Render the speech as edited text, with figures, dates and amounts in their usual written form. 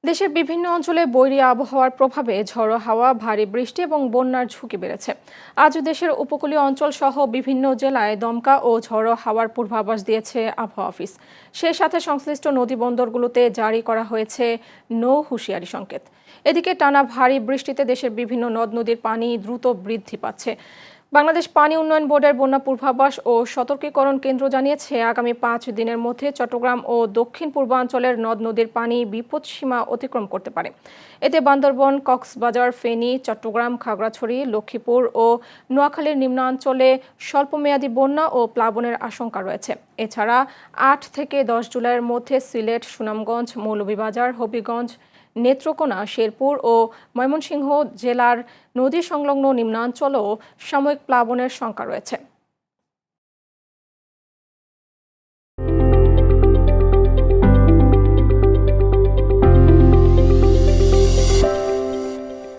দেশের বিভিন্ন অঞ্চলে বৈরী আবহাওয়ার প্রভাবে ঝড়ো হাওয়া, ভারী বৃষ্টি এবং বন্যার ঝুঁকি বেড়েছে। আজ দেশের উপকূলীয় অঞ্চল সহ বিভিন্ন জেলায় দমকা ও ঝড়ো হাওয়ার পূর্বাভাস দিয়েছে আবহাওয়া অফিস। সেই সাথে সংশ্লিষ্ট নদী বন্দরগুলোতে জারি করা হয়েছে নৌ হুঁশিয়ারি সংকেত। এদিকে টানা ভারী বৃষ্টিতে দেশের বিভিন্ন নদ নদীর পানি দ্রুত বৃদ্ধি পাচ্ছে। বাংলাদেশ পানি উন্নয়ন বোর্ডের বন্যা পূর্বাভাস ও সতর্কীকরণ কেন্দ্র জানিয়েছে, আগামী 5 দিনের মধ্যে চট্টগ্রাম ও দক্ষিণ পূর্বাঞ্চলের নদ নদীর পানি বিপদসীমা অতিক্রম করতে পারে। এতে বান্দরবন, কক্সবাজার, ফেনী, চট্টগ্রাম, খাগড়াছড়ি, লক্ষ্মীপুর ও নোয়াখালীর নিম্নাঞ্চলে স্বল্পমেয়াদী বন্যা ও প্লাবনের আশঙ্কা রয়েছে। এছাড়া 8 থেকে 10 জুলাইয়ের মধ্যে সিলেট, সুনামগঞ্জ, মৌলভীবাজার, হবিগঞ্জ, নেত্রকোনা, শেরপুর ও ময়মনসিংহ জেলার নদী সংলগ্ন নিম্নাঞ্চলেও সাময়িক প্লাবনের শঙ্কা রয়েছে।